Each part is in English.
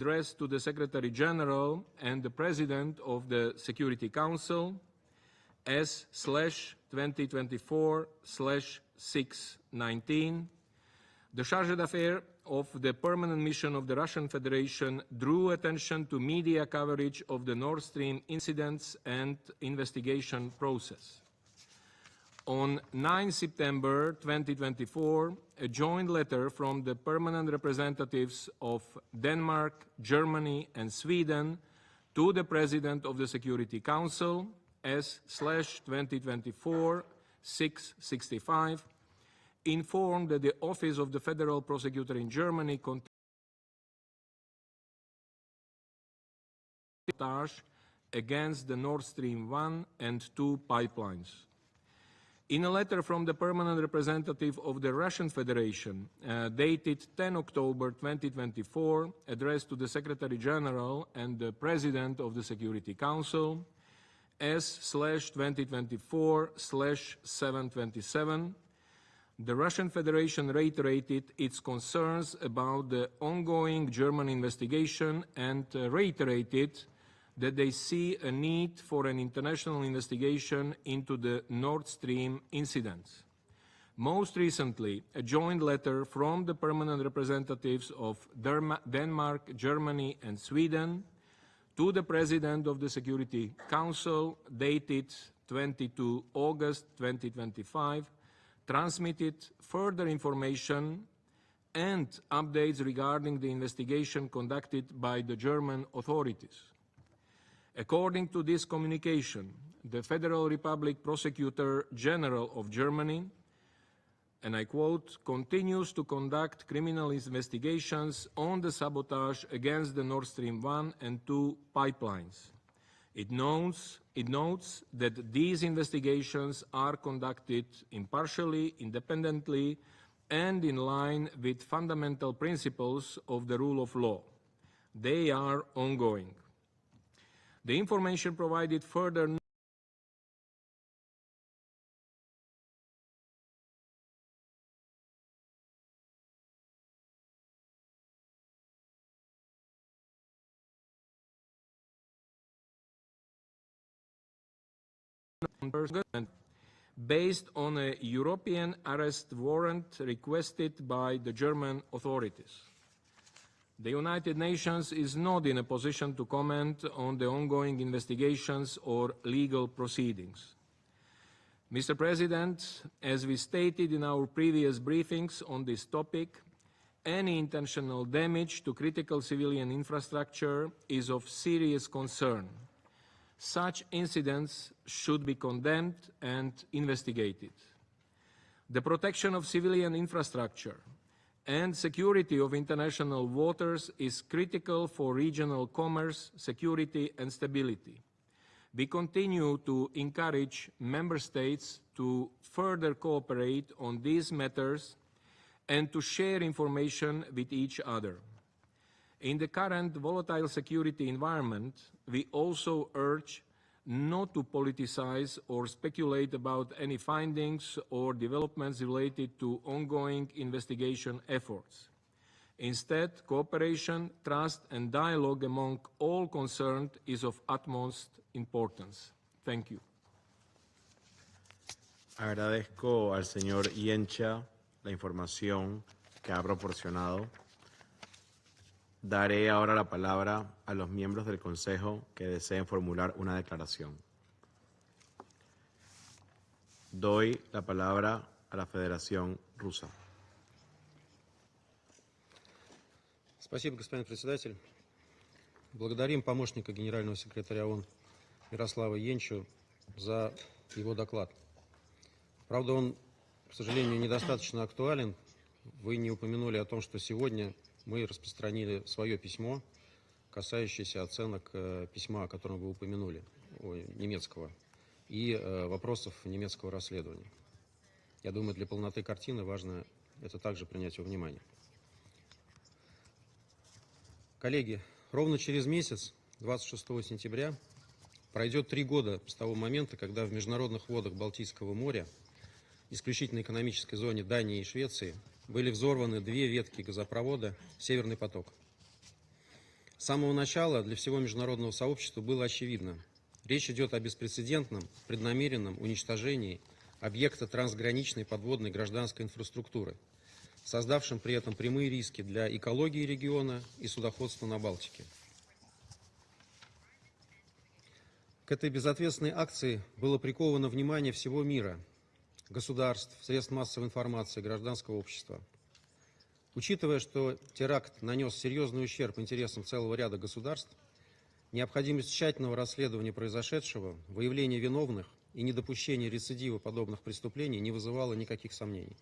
addressed to the Secretary General and the President of the Security Council S/2024/619. The Chargé d'Affaires of the Permanent Mission of the Russian Federation drew attention to media coverage of the Nord Stream incidents and investigation process. On 9 September 2024, a joint letter from the permanent representatives of Denmark, Germany, and Sweden to the President of the Security Council, S/2024/665, informed that the Office of the Federal Prosecutor in Germany continues against the Nord Stream 1 and 2 pipelines. In a letter from the permanent representative of the Russian Federation, dated 10 October 2024, addressed to the Secretary General and the President of the Security Council, S/2024/727, the Russian Federation reiterated its concerns about the ongoing German investigation and reiterated that they see a need for an international investigation into the Nord Stream incidents. Most recently, a joint letter from the permanent representatives of Denmark, Germany, and Sweden to the President of the Security Council, dated 22 August 2025, transmitted further information and updates regarding the investigation conducted by the German authorities. According to this communication, the Federal Republic Prosecutor General of Germany, and I quote, continues to conduct criminal investigations on the sabotage against the Nord Stream 1 and 2 pipelines. It notes that these investigations are conducted impartially, independently, and in line with fundamental principles of the rule of law. They are ongoing. The information provided further based on a European arrest warrant requested by the German authorities. The United Nations is not in a position to comment on the ongoing investigations or legal proceedings. Mr. President, as we stated in our previous briefings on this topic, any intentional damage to critical civilian infrastructure is of serious concern. Such incidents should be condemned and investigated. The protection of civilian infrastructure and security of international waters is critical for regional commerce, security, and stability. We continue to encourage member states to further cooperate on these matters and to share information with each other. In the current volatile security environment, we also urge not to politicize or speculate about any findings or developments related to ongoing investigation efforts. Instead, cooperation, trust, and dialogue among all concerned is of utmost importance. Thank you. Agradezco al señor Yencha la información que ha proporcionado. Daré ahora la palabra a los miembros del Consejo que deseen formular una declaración. Doy la palabra a la Federación Rusa. Спасибо, господин председатель. Благодарим помощника генерального секретаря ООН Ярослава Енчу за его доклад. Правда, он, к сожалению, недостаточно актуален. Вы не упомянули о том, что сегодня мы распространили свое письмо, касающееся оценок письма, о котором вы упомянули, немецкого, и вопросов немецкого расследования. Я думаю, для полноты картины важно это также принять во внимание. Коллеги, ровно через месяц, 26 сентября, пройдет 3 года с того момента, когда в международных водах Балтийского моря, исключительно экономической зоне Дании и Швеции, были взорваны 2 ветки газопровода «Северный поток». самого начала для всего международного сообщества было очевидно. Речь идет о беспрецедентном, преднамеренном уничтожении объекта трансграничной подводной гражданской инфраструктуры, создавшим при этом прямые риски для экологии региона и судоходства на Балтике. К этой безответственной акции было приковано внимание всего мира, государств, средств массовой информации, гражданского общества. Учитывая, что теракт нанес серьезный ущерб интересам целого ряда государств, необходимость тщательного расследования произошедшего, выявления виновных и недопущения рецидива подобных преступлений не вызывало никаких сомнений.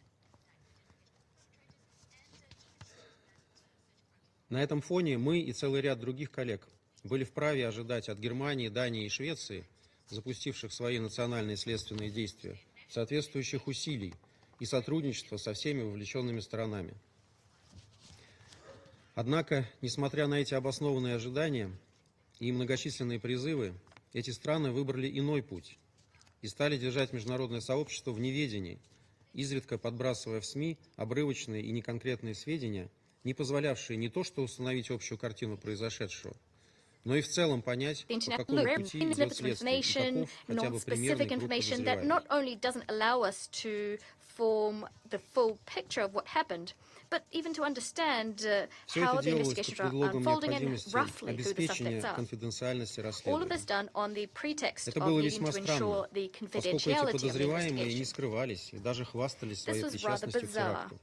На этом фоне мы и целый ряд других коллег были вправе ожидать от Германии, Дании и Швеции, запустивших свои национальные следственные действия, соответствующих усилий и сотрудничества со всеми вовлеченными сторонами. Однако, несмотря на эти обоснованные ожидания и многочисленные призывы, эти страны выбрали иной путь и стали держать международное сообщество в неведении, изредка подбрасывая в СМИ обрывочные и неконкретные сведения, не позволявшие не то что установить общую картину произошедшего, но и в целом понять, по какому пути идет следствие, и каков хотя бы примерный круг подозреваемых. But even to understand Все how это the делалось под investigation are предлогом unfolding and необходимости roughly who the обеспечения suspects are. конфиденциальности All of расследования. this done on the pretext Это of было needing весьма to ensure странно, the поскольку эти confidentiality of the подозреваемые не investigation. скрывались и даже хвастались своей This was rather причастностью к bizarre, теракту.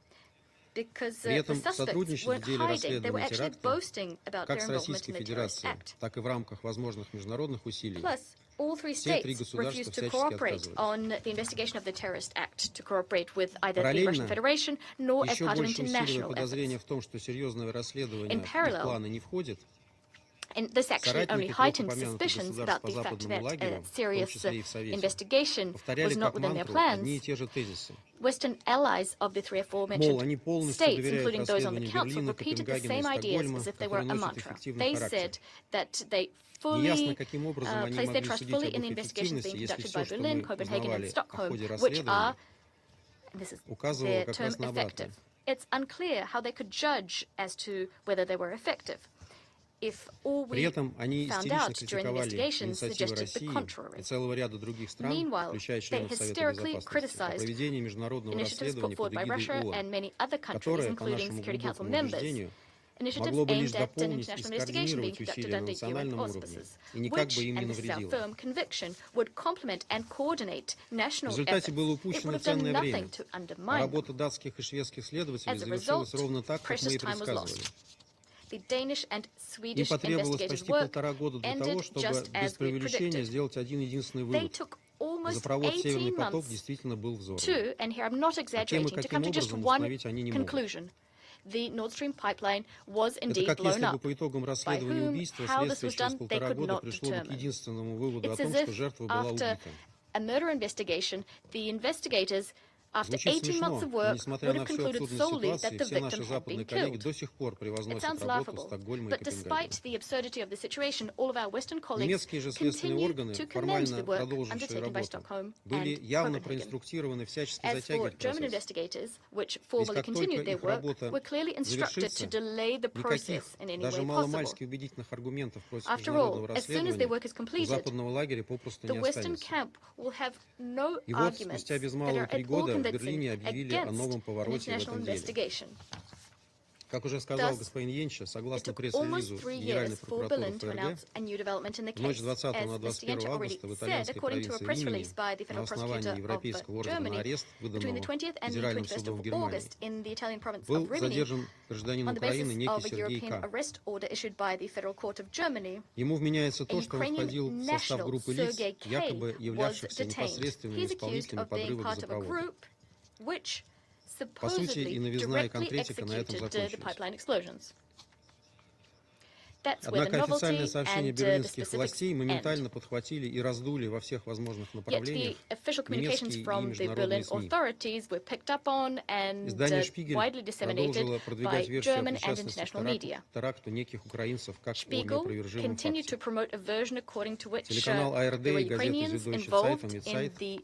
because При the этом suspects сотрудничать weren't в деле hiding, they were расследования actually теракта boasting about как their с involvement Российской in the terrorist Федерацией, act. так и в рамках возможных международных усилий. Plus, all three Все три states государства refused to всячески cooperate отказывались. on the investigation of the terrorist act, to cooperate with either the Параллельно, Russian Federation nor as еще part of больше усиливая international подозрения efforts. в том, что серьезное расследование In в их parallel, планы не входит, And this actually only соратники трех heightened упомянутых suspicions государств about по the fact западному that лагерю, a в том serious числе и в Совете, investigation повторяли was not как within their мантру одни и plans. те же тезисы. Western allies of the three Мол, aforementioned они полностью states, доверяют including those on the расследованиям council, Берлина, repeated the Копенгагена и same ideas Стокгольма, as if they were которые a носят mantra. эффективный They характер. said that they Неясно, fully каким образом они placed their могли trust судить fully об in the их investigations эффективности, being если conducted все, by что Berlin, мы Copenhagen, and узнавали о Stockholm, ходе which are, расследования, and this is указывало their как term, раз на обратное. effective. It's unclear how they could judge as to whether they were effective, if all При we этом они found истерично out during the критиковали investigation инициативы suggested the России contrary. и целого ряда других стран, Meanwhile, включая they членов Совета hysterically Безопасности, по criticized проведению международного initiatives put расследования под forward by эгидой Russia ООН, and many other countries, которое, по including нашему Security Council глубокому members, убеждению, initiatives могло бы лишь aimed at an дополнить и international investigation being скоординировать conducted усилия на under UN национальном уровне auspices, и никак бы which, им не and this is our навредило. firm conviction, would complement and coordinate В national результате efforts. было It would упущено have done ценное nothing время, to а undermine them. работа датских и шведских следователей As a завершилась result, ровно так, как мы и precious time was предсказывали. lost. The Danish and Им Swedish потребовалось investigators' почти work 1,5 года для того, ended чтобы just без as we преувеличения predicted. сделать один единственный They вывод. took almost Газопровод «Северный 18 поток» months действительно был взорван. to, and here I'm not exaggerating, to каким come to just образом one установить они не могут. conclusion. The Nord Stream pipeline was Это indeed как blown если бы up. по итогам расследования whom, убийства how this следствие was через done, they 1,5 could года not пришло бы к determine. единственному выводу о It's том, as что if жертва была after убита. a murder investigation, the investigators, after Звучит 18 months смешно, of но work, несмотря would на have всю concluded абсурдность solely that ситуации, the все victim наши had been западные коллеги killed. до сих пор It превозносят sounds работу laughable, Стокгольма и but Копенгагена. despite the absurdity of the situation, all of our Western colleagues Немецкие же следственные continue органы, to commend формально the work продолжившие undertaken by работу, Stockholm были and явно Copenhagen. проинструктированы всячески As for затягивать German процесс. investigators, which Ведь formally как только continued their их work, работа were clearly instructed to завершится, delay the никаких, process in any даже way possible. маломальски убедительных аргументов против After международного all, as soon as their расследования work is у completed, западного лагеря попросту the не Western останется. camp will have no И вот, arguments спустя без that малого are 3 at all года в convincing Берлине объявили о against новом an повороте в international этом деле. investigation. Как уже сказал Thus, господин Енча, It согласно took almost пресс-релизу 3 Генеральной years for прокуратуры Berlin to ФРГ, announce a new development in the в ночь case. 20 As на Mr. 21 Yencha already августа в said, итальянской according to a провинции press Римини release by the на federal основании prosecutor of европейского ордера на Germany, арест, between the выданного 20th and the Федеральным 21st судом of Германии, August in the Italian province был of Rimini, задержан гражданин on the Украины basis некий of a Сергей European К. arrest order issued by the Federal Court of Germany, Ему вменяется a то, что он Ukrainian входил в состав national, группы лиц, Sergei K, якобы was являвшихся detained. непосредственными He is accused исполнителями of being подрыва part of a газопровода. group which По сути, и supposedly новизна, и directly конкретика на этом executed the закончились. pipeline explosions. That's where the Однако официальные novelty сообщения and the берлинских specifics властей end. моментально подхватили и раздули во всех возможных Yet направлениях the official communications немецкие и from the Berlin международные СМИ. authorities were picked up on and Издание «Шпигель» widely disseminated продолжило by продвигать версию о German and причастности international к media. теракту неких украинцев как о Spiegel неопровержимом continued to факте. promote a version according to which Телеканал АРД there were и газета Ukrainians «Зюдойче involved Цайтунг» и in «Цайт» the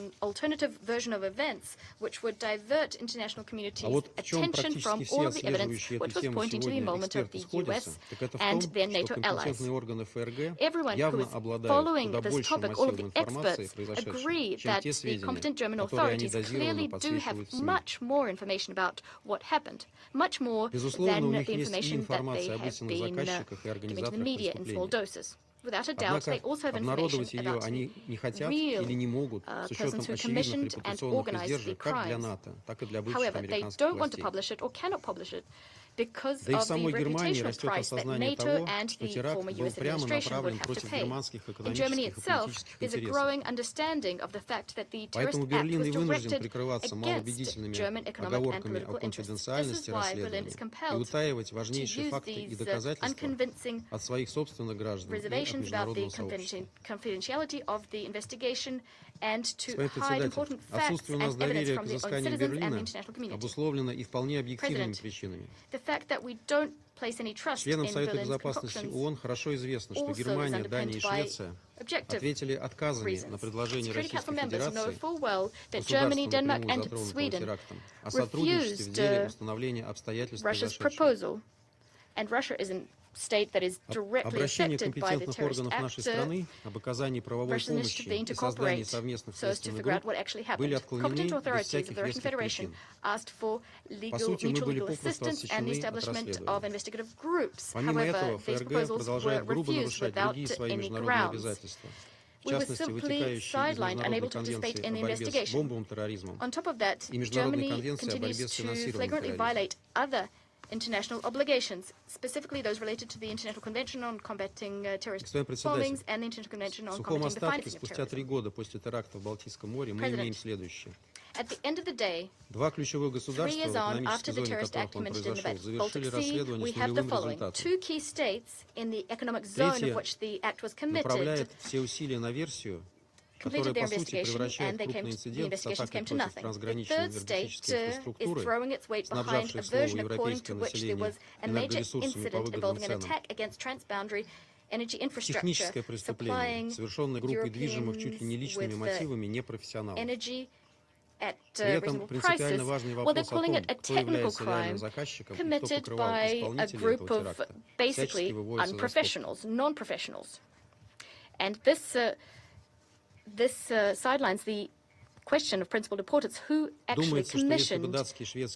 an alternative version of events which would divert international community's вот в чем attention from практически all все of the evidence отслеживающие which эту was тему pointing to the сегодня involvement of the эксперты US сходятся, так это and their NATO allies. Everyone who is following this topic, all of the experts, agree that the competent German authorities clearly do have much more information about what happened, much more than the information that they have been giving to the media in small doses. Without a doubt, they also have information about the real persons who commissioned and organized the crimes. However, they don't want to publish it or cannot publish it because of the reputational price that NATO and the former US administration would have to pay. In Germany itself, there's a growing understanding of the fact that the terrorist act was directed against German economic and political interests. This is why Berlin is compelled to use these unconvincing reservations about the confidentiality of the investigation and to hide important facts and evidence from their own citizens and the international community. President, the fact that we don't place any trust in Berlin's concoctions also is underpinned by objective reasons. Security Council members know full well that Germany, Denmark, and Sweden refused Russia's proposal, and Russia is a state that is directly affected by the terrorist act. Russia's initiative being to cooperate so as to figure out what actually happened. Competent authorities of the Russian Federation asked for mutual legal assistance and the establishment of investigative groups. However, these proposals were refused without any grounds. We were simply sidelined, unable to participate in the investigation. On top of that, Germany continues to flagrantly violate other international obligations, specifically those related to the International Convention on Combating Terrorist Bombings and the International Convention on Combating the Financing of Terrorism. President, at the end of the day, 3 years on after the terrorist act committed in the Baltic Sea, we have the following. 2 key states in the economic zone of which the act was committed completed their investigation, and the investigations came to nothing. The third state is throwing its weight behind a version according to which there was a major incident involving an attack against transboundary energy infrastructure, supplying Europeans with energy at reasonable prices. Well, they're calling it a technical crime committed by a group of basically unprofessionals, non-professionals. And this sidelines the question of principal importance: who actually commissioned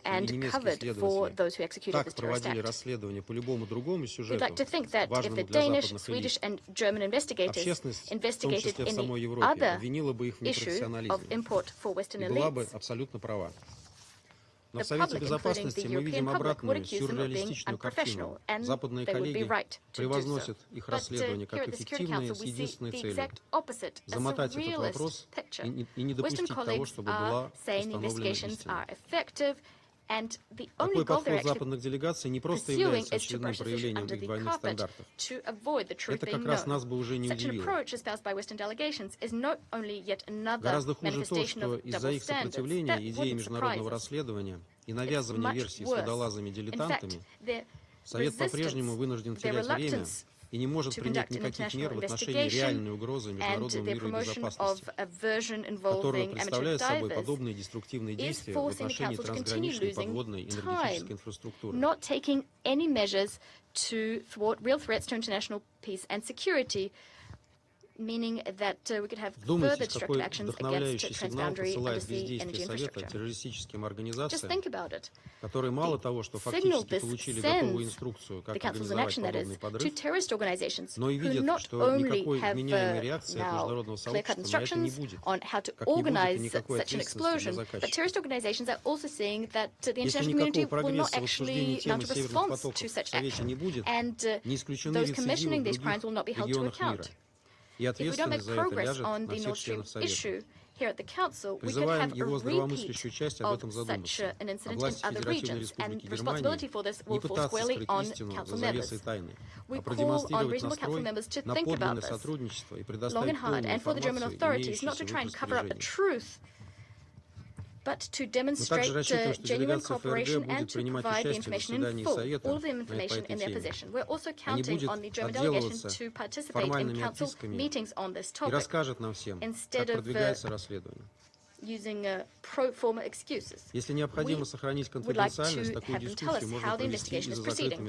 and covered for those who executed this terrorist act. We'd like to think that if the Danish, Swedish, and German investigators investigated any other issue of import for Western elites, the public, including the European public, would accuse them of being unprofessional, and they would be right to do so. But here at the Security Council, we see the exact opposite, a surrealist picture. Western colleagues are saying the investigations are effective, and the only goal they're actually pursuing is to brush this issue under the carpet to avoid the truth being known. Such an approach espoused by Western delegations is not only yet another manifestation of double standards. That wouldn't surprise us. It's much worse. In fact, their resistance, their reluctance to conduct an international investigation and the promotion of a version involving amateur divers is forcing the Council to continue losing time, not taking any measures to thwart real threats to international peace and security, meaning that we could have further destructive actions against transboundary undersea energy infrastructure. Just think about it. The signal this sends, the Council's inaction that is, to terrorist organizations who not only have now clear-cut instructions on how to organize such an explosion, but terrorist organizations are also saying that the international community will not actually mount a response to such action, and those commissioning these crimes will not be held to account. If we don't make progress on the Nord Stream issue here at the Council, we could have a repeat of such an incident in other regions, and responsibility for this will fall squarely on Council members. We call on regional Council members to think about this long and hard, and for the German authorities not to try and cover up the truth, but to demonstrate genuine cooperation and to provide the information in full, all of the information in their possession. We're also counting on the German delegation to participate in Council meetings on this topic, instead of using pro forma excuses. We would like to have them tell us how the investigation is proceeding.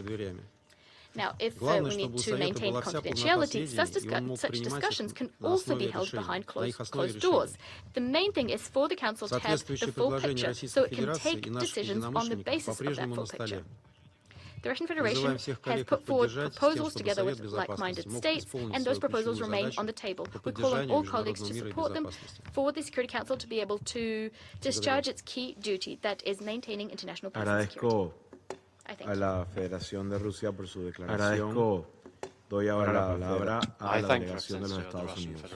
Now, if we need to maintain confidentiality, such discussions can also be held behind closed doors. The main thing is for the Council to have the full picture, so it can take decisions on the basis of that full picture. The Russian Federation has put forward proposals together with like-minded states, and those proposals remain on the table. We call on all colleagues to support them for the Security Council to be able to discharge its key duty, that is maintaining international peace and security. A la Federación de Rusia por su declaración. Doy ahora la palabra a la delegación de los Estados Unidos.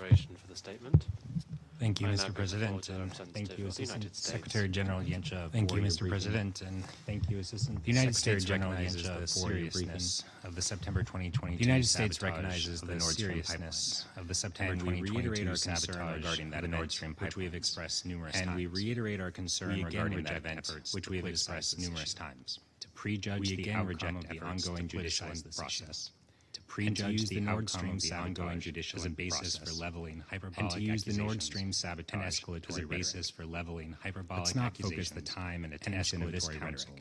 Thank you, Mr. President, and thank you, Assistant Secretary General Yencha. Thank you, Mr. President, and thank you, Assistant Secretary General Yencha, for the seriousness of the September 2022 The United States recognizes the seriousness of the September 2022 sabotage regarding the Nord Stream pipeline, which we have expressed numerous times. And we reiterate our concern regarding that event, which we have expressed numerous times. To prejudge the outcome of the ongoing judicial process. To prejudge the Nord Stream sabotage as a basis for leveling hyperbolic accusations, and to use the Nord Stream sabotage and escalatory as a basis for leveling hyperbolic accusations. Let's not focus the time and attention of this Council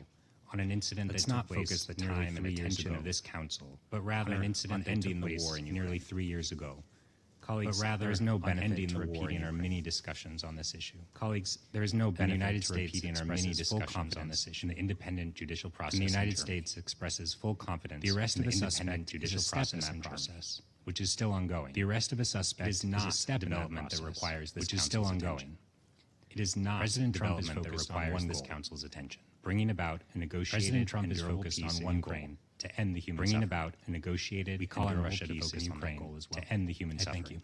on an incident that took place the time and attention of this Council, but rather an incident that took place nearly 3 years ago. Colleagues, there is no benefit to repeating our many discussions on this issue. Colleagues, there is no benefit to repeating our many discussions on this issue. The independent judicial process. The United States expresses full confidence. The arrest of a suspect judicial process in process, which is still ongoing. The arrest of a suspect is not a step development that requires this, which is still ongoing. It is not President Trump is focused on this Council's attention, bringing about a negotiated and durable peace in Ukraine to end the human bringing about a negotiated. We call on Russia to focus on that goal as well. To end the human suffering. Thank you.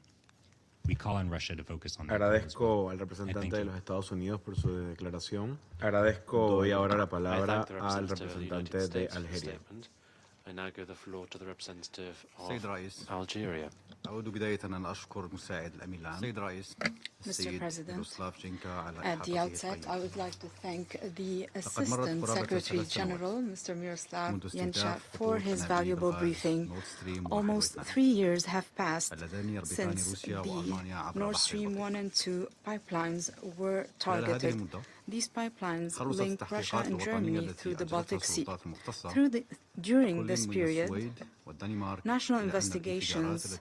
We call on Russia to focus on that goal as well. Agradezco al representante de los Estados Unidos por su declaración. Doy ahora la palabra al representante de Algeria. I now give the floor to the representative of Algeria. Mr. President, at the outset, I would like to thank the Assistant Secretary General, Mr. Miroslav Yencha, for his valuable briefing. Almost 3 years have passed since the Nord Stream 1 and 2 pipelines were targeted. These pipelines link Russia and Germany through the Baltic Sea. During this period, national investigations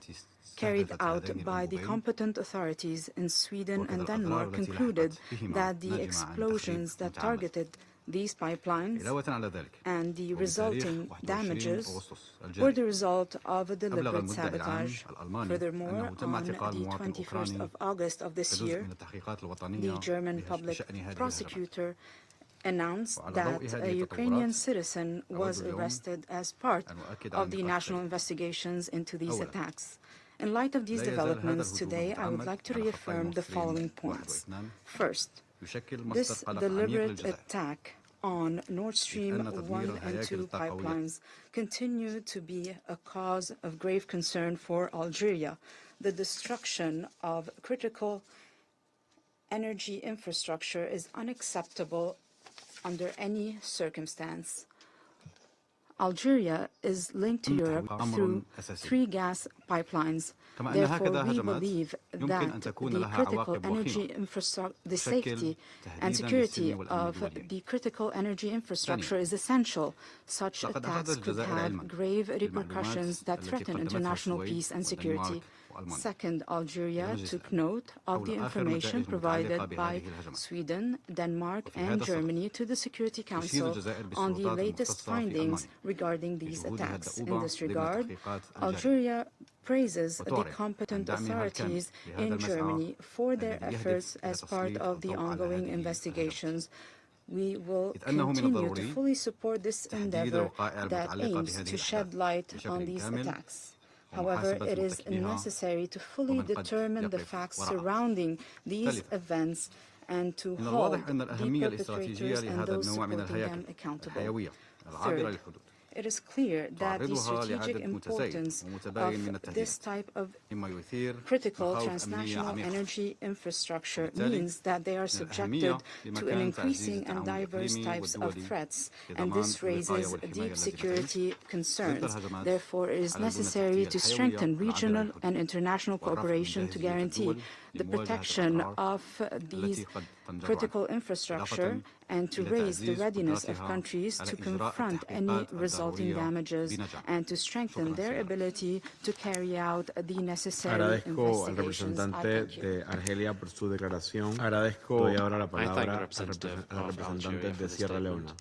carried out by the competent authorities in Sweden and Denmark concluded that the explosions that targeted these pipelines and the resulting damages were the result of a deliberate sabotage. Furthermore, on the 21st of August of this year, the German public prosecutor announced that a Ukrainian citizen was arrested as part of the national investigations into these attacks. In light of these developments today, I would like to reaffirm the following points. First, this deliberate attack on Nord Stream 1 and 2 pipelines continue to be a cause of grave concern for Algeria. The destruction of critical energy infrastructure is unacceptable under any circumstance. Algeria is linked to Europe through 3 gas pipelines. Therefore, we believe that the critical energy infrastructure, the safety and security of the critical energy infrastructure is essential. Such attacks could have grave repercussions that threaten international peace and security. Second, Algeria took note of the information provided by Sweden, Denmark, and Germany to the Security Council on the latest findings regarding these attacks. In this regard, Algeria praises the competent authorities in Germany for their efforts as part of the ongoing investigations. We will continue to fully support this endeavor that aims to shed light on these attacks. However, it is necessary to fully determine the facts surrounding these events and to hold the perpetrators and those supporting them accountable. Third, it is clear that the strategic importance of this type of critical transnational energy infrastructure means that they are subjected to an increasing and diverse types of threats, and this raises deep security concerns. Therefore, it is necessary to strengthen regional and international cooperation to guarantee the protection of these critical infrastructure and to raise the readiness of countries to confront any resulting damages and to strengthen their ability to carry out the necessary Agradezco al investigations. representante de Argelia por su declaración. Doy ahora la palabra al representante de Sierra Leona.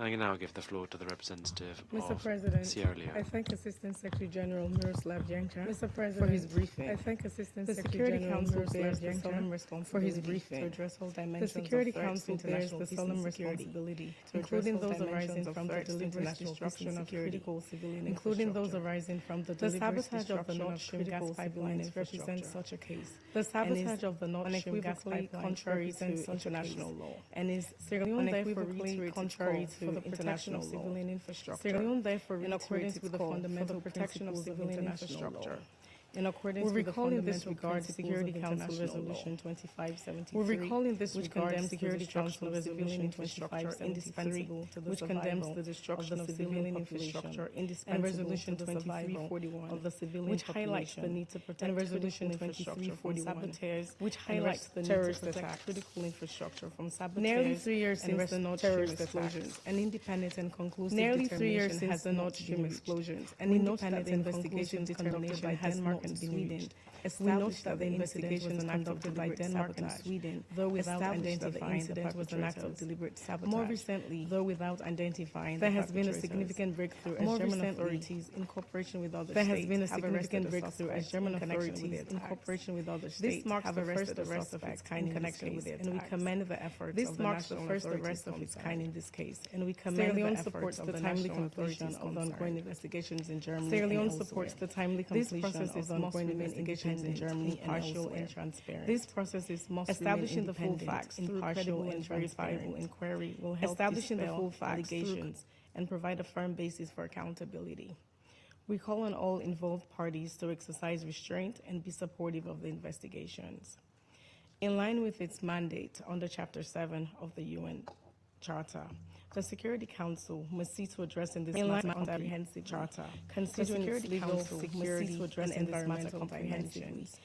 I now give the floor to the representative Mr. of President, Sierra Leone. I thank Assistant Secretary General Miroslav Jenka for his briefing. I thank Assistant Secretary General Miroslav Jenka for his briefing to address all dimensions of threats to international peace and security, including those arising from the deliberate destruction of critical civilian including those arising from the sabotage of the Nord Stream gas pipelines represents such a case. The sabotage of the Nord Stream gas pipeline contrary to international law and is unequivocally contrary to the international civilian infrastructure. In accordance with the fundamental protection of civilian infrastructure. In accordance with the fundamental Security Council Resolution 2573, which condemns Security Council Resolution 2573, which condemns the destruction of civilian infrastructure, and Resolution 2341 of the civilian which highlights the need to protect Resolution 2341, which highlights the need to protect critical infrastructure from sabotage. Nearly 3 years since the Nord Stream explosions, an independent and conclusive determination has the Nord Stream explosions, and independent investigations conducted by Denmark and Sweden established that the investigation was conducted by Denmark and Sweden, though without identifying the incident was an act of deliberate sabotage. More recently, though without identifying there has been a significant breakthrough as German authorities, in cooperation with other states, This marks the first arrest of its kind in this case, and we commend the efforts of the national authorities of its kind in this case, and we commend the efforts of the timely completion of the ongoing investigations in Germany. Sierra Leone supports the timely completion of the ongoing investigations in Germany, impartial and transparent. This process is most establishing the full facts, impartial and verifiable inquiry will help establishing the full facts, allegations, and provide a firm basis for accountability. We call on all involved parties to exercise restraint and be supportive of the investigations. In line with its mandate under Chapter 7 of the UN Charter, the Security Council must see to addressing this matter comprehensive charter, considering its legal, security, and environmental comprehensions.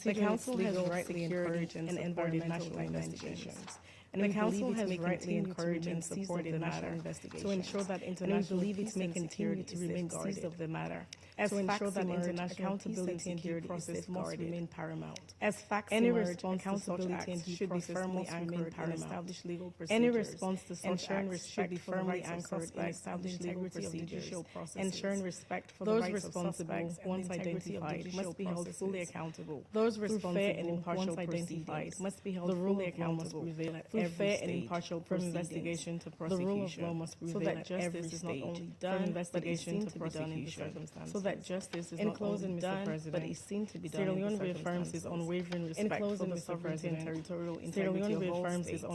The Council has rightly encouraged and supported national investigations. And the Council has rightly encouraged and supported the matter to ensure that international peace and security to remain seized of the matter, to ensure that international accountability and due process must remain paramount. As facts emerge, accountability and due process firmly anchored in established legal procedures. Any response to such acts should be firmly anchored in established legal procedures, ensuring respect for the rights of suspects once identified must be held fully accountable. Those responsible once identified must be held fully accountable. Through fair and impartial from investigation to prosecution. The rule of law must prevail so that justice is not only done, investigation to prosecution. So that justice is not only done, but is seen to be done. Sierra Leone reaffirms its unwavering respect for the sovereignty and territorial integrity of all states,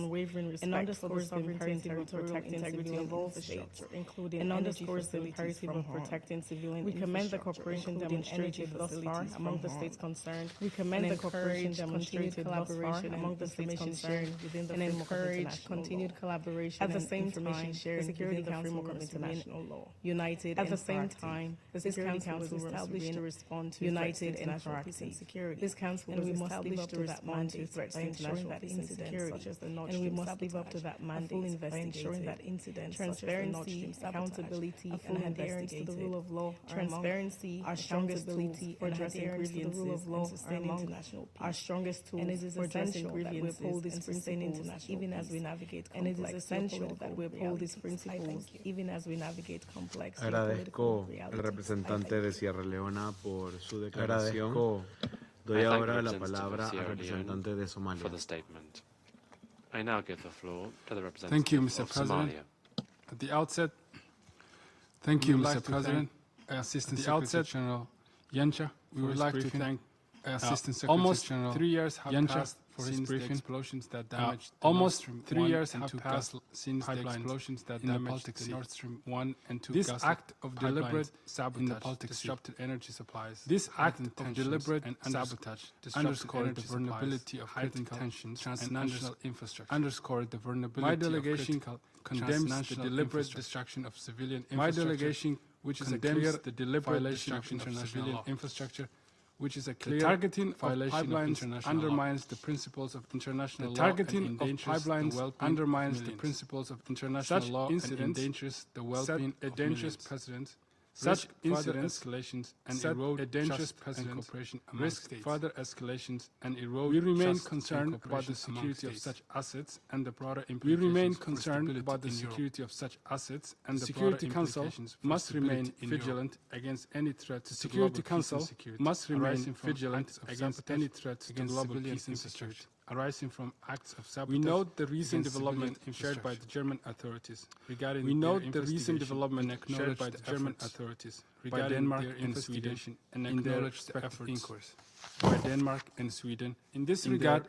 and underscores the imperative of protecting all states, including and underscores the imperative of protecting civilian. We commend the cooperation demonstrated thus far among the states concerned. We commend the cooperation demonstrated thus far among the states concerned within the encourage continued collaboration at the same time the Security Council of international law. United at the same time, the Security Council was established to respond to united and proactive security. This council was established to respond to threats to international peace and security, such as the Nord Stream, and we must live up to that mandate by ensuring that incidents, transparency, accountability, and adherence to the rule of law, transparency, our strongest tools for addressing grievances and sustaining international peace. Our strongest tools for addressing grievances and sustaining international even as we navigate complex. And it is essential that we uphold these principles even as we navigate complex. Agradezco al representante de Sierra Leona por su declaración. Doy ahora la palabra al representante de Somalia. For the statement. I now give the floor to the representative Thank you, Mr. of President. Somalia. At the outset, thank you, Mr. President. Assistant Secretary General Yencha, we would like to thank Assistant Secretary General almost 3 years have passed for his briefing. Explosions that damaged almost 3 years have passed since the explosions that damaged the Nord Stream 1 and 2 gas act of deliberate sabotage in the Baltic disrupted energy supplies. This act of deliberate sabotage underscored the vulnerability of critical tensions and national infrastructure. Underscored the vulnerability. My delegation condemns the deliberate destruction of civilian infrastructure. My delegation, which condemns the deliberate destruction of civilian infrastructure, which is a clear targeting violation of international undermines the principles of international law. Targeting of pipelines undermines the principles of international law and endangers the well-being of dangerous precedent. Such incidents escalations and erode a dangerous precedent, cooperation risk further escalations and erode. We remain concerned about the security of such assets and the broader implications. We remain concerned about the security of such assets and the Security Council must remain vigilant against any threat. The Security Council must remain vigilant against any threats to global peace and security arising from acts of sabotage. We note the recent development shared by the German authorities regarding. We note the recent development shared by the German authorities regarding Denmark and Sweden and acknowledge the efforts by Denmark and Sweden. In this regard,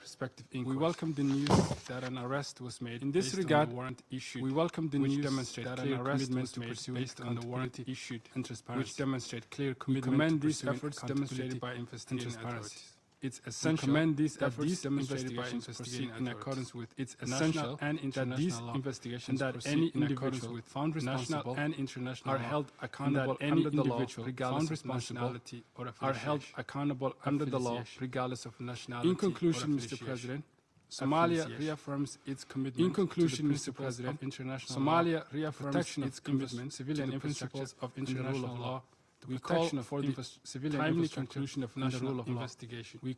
we welcome the news that an arrest was made. In this regard, warrant issued. We welcome the news that an arrest was made based on the warrant issued and transparency, which demonstrate clear commitment. We commend these efforts demonstrated by investigating authorities. It's essential that these investigations proceed in accordance with its essential and international law, and that any individual found responsible and international are held accountable under the law, regardless of nationality or affiliation. Are held accountable under the law, regardless of nationality. In conclusion, Mr. President, Somalia reaffirms its commitment. In conclusion, Mr. President, Somalia reaffirms its commitment to civilian principles of international law. We call for the timely conclusion of national investigation. We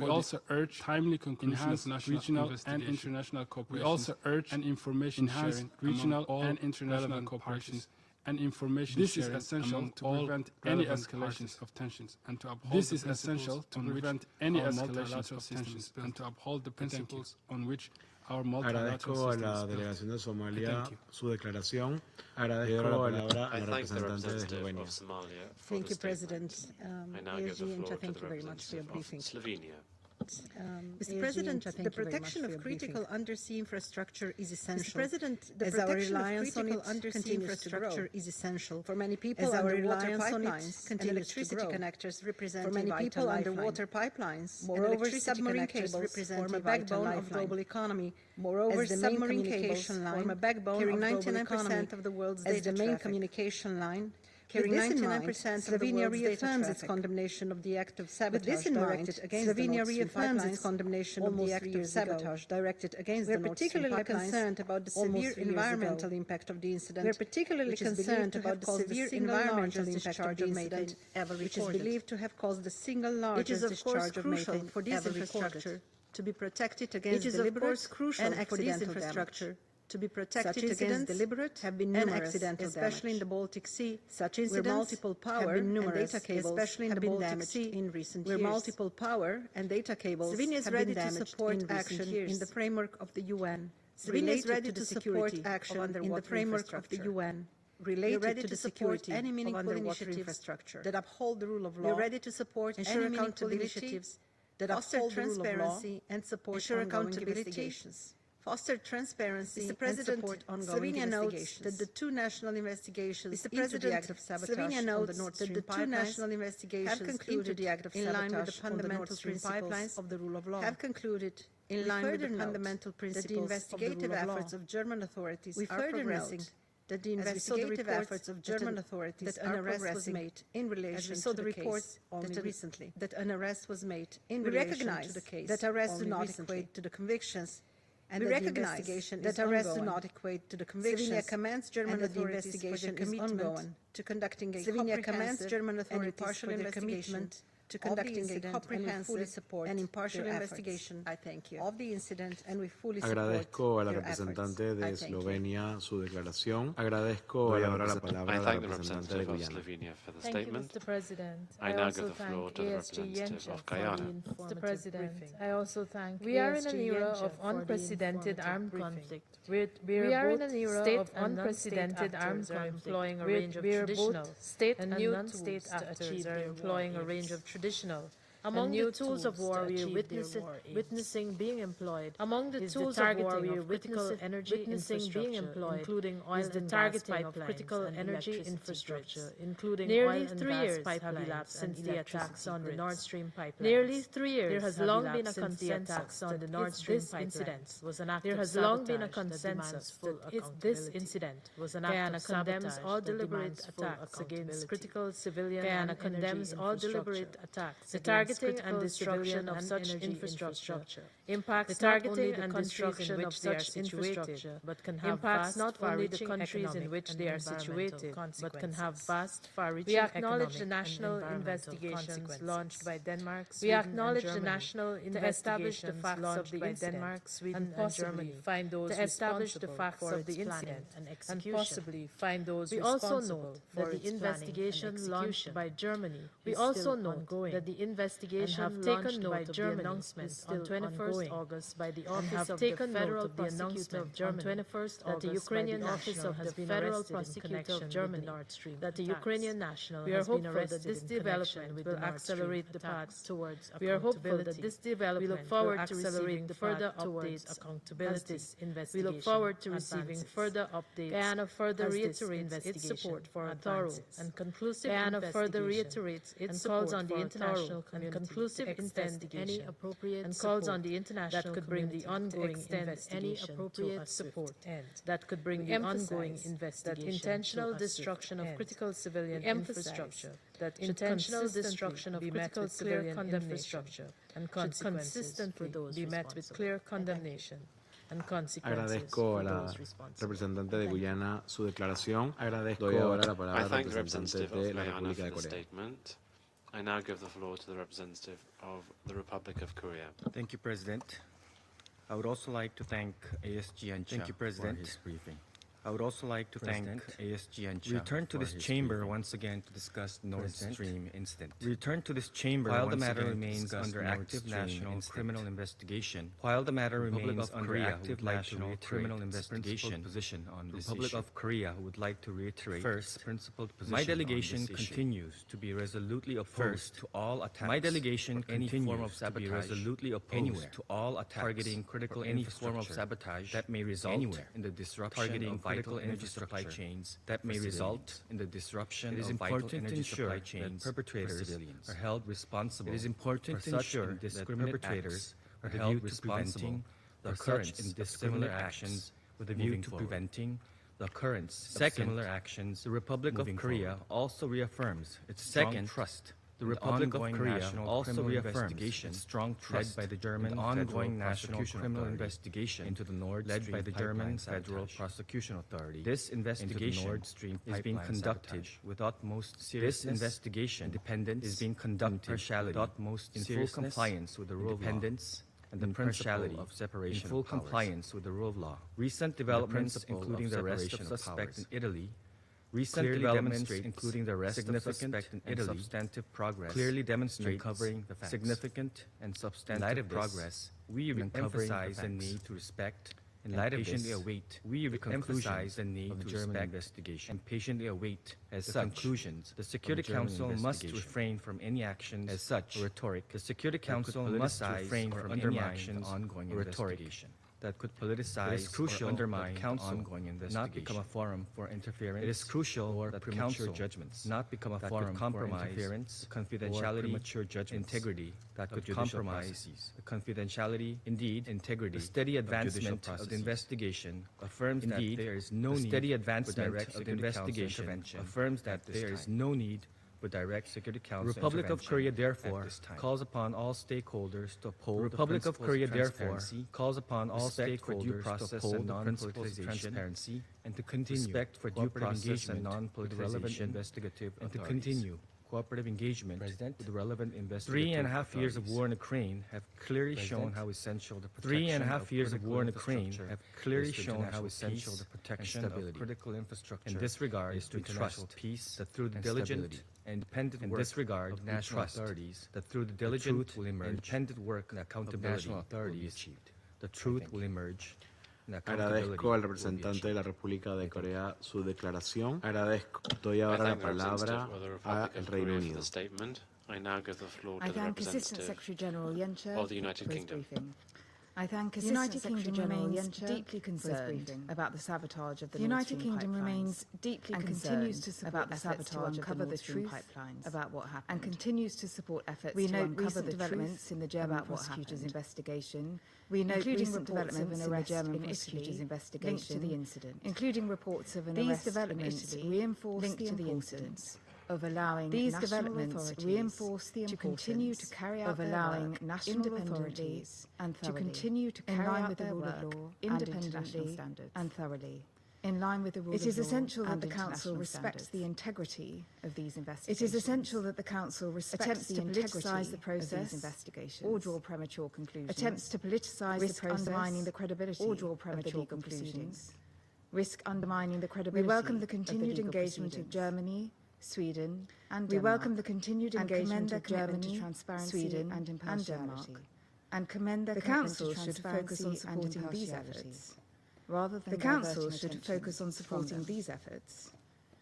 also urge timely conclusion of national regional and international cooperation. We also urge an information sharing regional and international cooperation and information sharing. This is essential to prevent any escalations of tensions and to uphold. This is essential to prevent any escalations of tensions and to uphold the principles on which. Agradezco a la delegación de Somalia su declaración. Agradezco la palabra a la representante de Eslovenia. Thank you, President. Thank you very much for your briefing. Mr. President, the protection of critical undersea infrastructure is essential. Mr. President, as our reliance on undersea infrastructure is essential. For many people, our reliance on it and electricity connectors represent for many people, underwater pipelines. Moreover, submarine cables form a backbone of global economy. Moreover, submarine cables form a backbone of global economy of the world's data traffic. As the main communication line. Carrying 99% Slovenia reaffirms its condemnation of the act of sabotage directed against the Nord Stream pipelines. We are particularly concerned about the severe environmental impact of the incident. We are particularly concerned about the severe environmental impact of the incident, which is believed to have caused the single largest discharge of methane for this infrastructure to be protected against deliberate and accidental damage. To be protected against deliberate and accidental especially in the Baltic Sea. Such incidents where multiple power and data cables especially in the Baltic Sea in recent years. Where multiple power and data cables Slovenia is ready to support action in the framework of the UN. Slovenia is ready to support action in the framework of the UN. Related to the security any meaningful initiatives that uphold the rule of law. We are ready to support any meaningful initiatives that uphold transparency and support ongoing investigations. Foster transparency and support ongoing Slovenia notes that the two national investigations into the act of sabotage on the Nord Stream pipelines have concluded the act of sabotage on the Nord Stream pipelines of the rule of law. Have concluded in line with the fundamental principles that the investigative efforts of German authorities are progressing. That the investigative efforts of German authorities are progressing in relation to the case only recently. That an arrest was made in relation to the case that arrests do not equate to the convictions. And we recognize that arrests do not equate to the convictions. Slovenia commends German authorities for their commitment to conducting a comprehensive and impartial investigation to conducting a comprehensive and impartial investigation of the incident, and we fully support Agradezco a la representante de Eslovenia su declaración. Agradezco ahora la palabra a la representante de Guyana. Thank you, Mr. President. I also thank ESG Yencha for the Mr. President, I also thank We are in an era of unprecedented armed conflict. We are in an era of unprecedented armed conflict, employing a range of traditional state and non-state actors are employing a range of traditional Among the tools of war we are witnessing being employed, among the tools of war we are critical energy being employed, including oil and gas pipelines, critical energy infrastructure, including nearly 3 years have elapsed since the attacks on the Nord Stream pipeline. Nearly 3 years there has long been a consensus on the Nord Stream pipeline was an act of sabotage. There has long been a consensus that this incident was an act of sabotage. Condemns all deliberate attacks against critical civilian and condemns all deliberate attacks. The targeting and destruction of such infrastructure impacts not only the countries in which they are situated, but can have impacts not only the countries in which they are situated, but can have vast, far-reaching economic. We acknowledge the national investigations launched by Denmark, Sweden, and Germany. We acknowledge the national investigations launched by Denmark, Sweden, and Germany find those responsible for the incident and possibly find those responsible for the investigation launched by Germany. We also know that the investigation launched by Germany announcement on 21st August by the Office of the Federal Prosecutor of Germany on 21st August that the Ukrainian national has been Federal Prosecutor of Germany Nord Stream that the Ukrainian national has been arrested that this development will accelerate the path towards accountability. We are hopeful that this development we look forward to receiving further updates accountability. We look forward to receiving further updates. Guyana further reiterates its support for a thorough and conclusive investigation and calls on the international community conclusive to extend any appropriate and calls on the international that could bring the ongoing investigation to a support end that could bring the ongoing investigation that intentional destruction of critical civilian infrastructure that intentional destruction of critical civilian infrastructure and consequences be met with clear condemnation. Agradezco a la representante de Guyana su declaración. Doy ahora la palabra al representante de la República de Corea. I now give the floor to the representative of the Republic of Korea. Thank you, President. I would also like to thank ASG Ancha for his briefing. I would also like to thank ASG Ancha. Return to this chamber once again to discuss Nord Stream incident. Return to this chamber while the matter remains under active national criminal investigation. While the matter remains under active national criminal investigation. Position on this Republic of Korea would like to reiterate first principled position. My delegation continues to be resolutely opposed to all attacks. My delegation continues to be resolutely opposed to all attacks targeting critical any form of sabotage that may result anywhere in the disruption of critical energy supply chains that may result in the disruption of vital energy supply chains that perpetrators are held responsible. It is important to ensure that perpetrators are held responsible for such indiscriminate actions with a view to preventing the occurrence of similar actions. The Republic of Korea also reaffirms its strong trust. The Republic of Korea also reaffirms its strong trust led by the German ongoing national criminal investigation into the Nord Stream led by the German Federal Prosecution Authority. This investigation Nord Stream is being conducted with utmost seriousness. This investigation independence is being conducted with utmost in full compliance with the rule of law and the principle of separation in full compliance with the rule of law. Recent developments, including the arrest of suspects in Italy, recent developments, including the arrest of suspect in Italy, substantive progress clearly demonstrate covering the facts. Significant and substantive progress. We emphasize the need to respect and patiently await. We emphasize the need to respect investigation and patiently await as the conclusions. The Security Council must refrain from any actions as such rhetoric. The Security Council must refrain from any actions ongoing investigation that could politicize or undermine the Council, ongoing investigation, not become a forum for interference. It is crucial that premature judgments not become a forum for interference, confidentiality, premature judgment, integrity that could compromise the confidentiality, indeed integrity. The steady advancement of the investigation affirms that there is no need. The steady advancement of the investigation affirms that there is no need for direct Security Council. The Republic of Korea therefore calls upon all stakeholders to uphold the Republic of Korea therefore calls upon all stakeholders to uphold the principles of transparency and to continue respect for due process and non-politicization investigative and to continue cooperative engagement with the relevant investigative 3.5 years of war in Ukraine have clearly shown how essential the protection 3.5 years of war in Ukraine have clearly shown how essential the protection of critical infrastructure in this regard is to trust peace that through the diligent independent work of national authorities that through the diligent independent work and accountability will be achieved. The truth will emerge. Agradezco al representante de la República de Corea su declaración. Doy ahora la palabra al Reino Unido. I now give the floor to I the thank Assistant representative Secretary General Yencha of the United for his Kingdom. briefing. I thank the United Kingdom remains deeply concerned about the sabotage of the Nord Stream United Kingdom remains deeply concerned continues to support about the sabotage to uncover the truth pipelines about what happened and continues to support efforts to uncover the developments in the German prosecutor's investigation. We note recent developments in the German prosecutor's investigation linked to the incident, including reports of an arrest in Italy reinforce the importance of allowing these developments reinforce the importance to continue to carry out of allowing national authorities and to continue to carry out their work independently and thoroughly. In line with the rule of law, it is essential that the Council respects the integrity of these investigations. It is essential that the Council respects the integrity of these investigations or draw premature conclusions. Attempts to politicise the process, undermining the credibility or draw premature conclusions, risk undermining the credibility. We welcome the continued engagement of Germany, Sweden, and Denmark. We welcome the continued engagement of Germany, transparency, Sweden, and impartiality, and commend their commitment to transparency and impartiality. Rather than the Council should focus on supporting these efforts,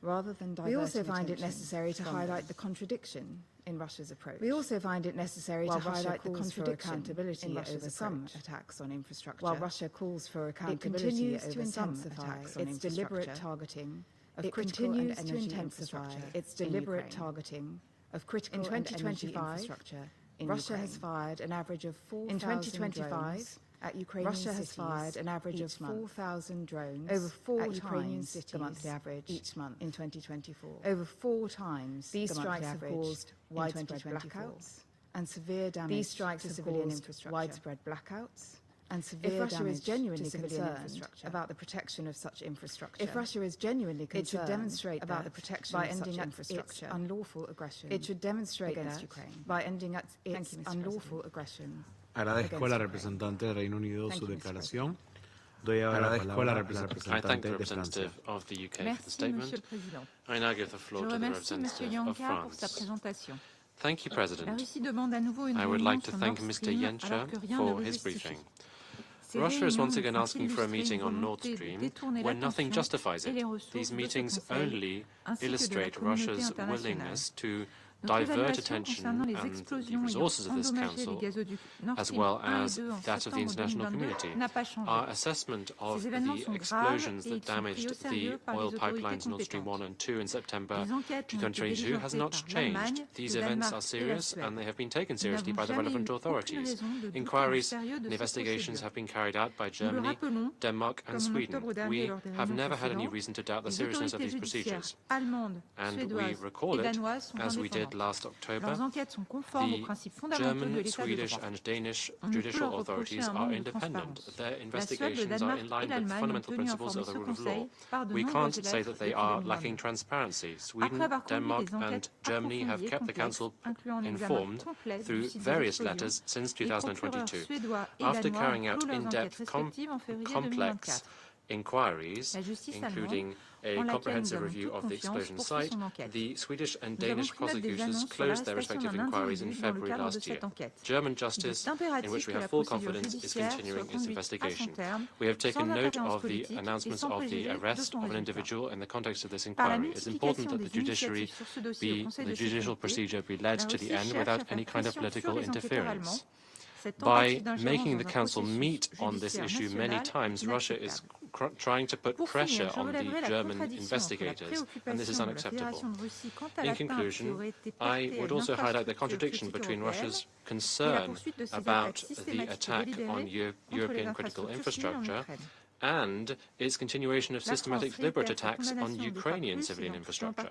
rather than diverting. We also find it necessary to highlight the contradiction in Russia's approach. We also find it necessary to highlight the contradiction accountability over some attacks on infrastructure. While Russia calls for accountability over some attacks on its deliberate targeting of critical and energy infrastructure. Its deliberate targeting of critical and energy infrastructure. Russia has fired an average of 4,000 drones at Ukrainian cities. Russia has fired an average of 4,000 drones over 4 times the monthly average each month in 2024. Over 4 times these strikes have caused widespread blackouts and severe damage. These strikes have caused widespread blackouts and severe damage. If Russia is genuinely concerned about the protection of such infrastructure, if Russia is genuinely concerned, it should demonstrate about the protection by ending its unlawful aggression. It should demonstrate against Ukraine by ending its unlawful aggression. Agradezco a la representante del Reino Unido su declaración. Doy ahora la palabra a la representante de Francia. Of the UK for the statement. I now give the floor to the representative of France. Thank you, President. I would like to thank Mr. Yencha for his briefing. Russia is once again asking for a meeting on Nord Stream when nothing justifies it. These meetings only illustrate Russia's willingness to divert attention and the resources of this Council, as well as that of the international community. Our assessment of the explosions that damaged the oil pipelines Nord Stream 1 and 2 in September 2022 has not changed. These events are serious and they have been taken seriously by the relevant authorities. Inquiries and investigations have been carried out by Germany, Denmark and Sweden. We have never had any reason to doubt the seriousness of these procedures. And we recall it, as we did last October. The German, Swedish and Danish judicial authorities are independent. Their investigations are in line with fundamental principles of the rule of law. We can't say that they are lacking transparency. Sweden, Denmark and Germany have kept the Council informed through various letters since 2022. After carrying out in-depth, complex inquiries, including a comprehensive review of the explosion site, the Swedish and Danish prosecutors closed their respective inquiries in February last year. German justice, in which we have full confidence, is continuing its investigation. We have taken note of the announcements of the arrest of an individual in the context of this inquiry. It is important that the judicial procedure be led to the end without any kind of political interference. By making the Council meet on this issue many times, Russia is trying to put pressure on the German investigators, and this is unacceptable. In conclusion, I would also highlight the contradiction between Russia's concern about the attack on European critical infrastructure and its continuation of systematic deliberate attacks on Ukrainian civilian infrastructure.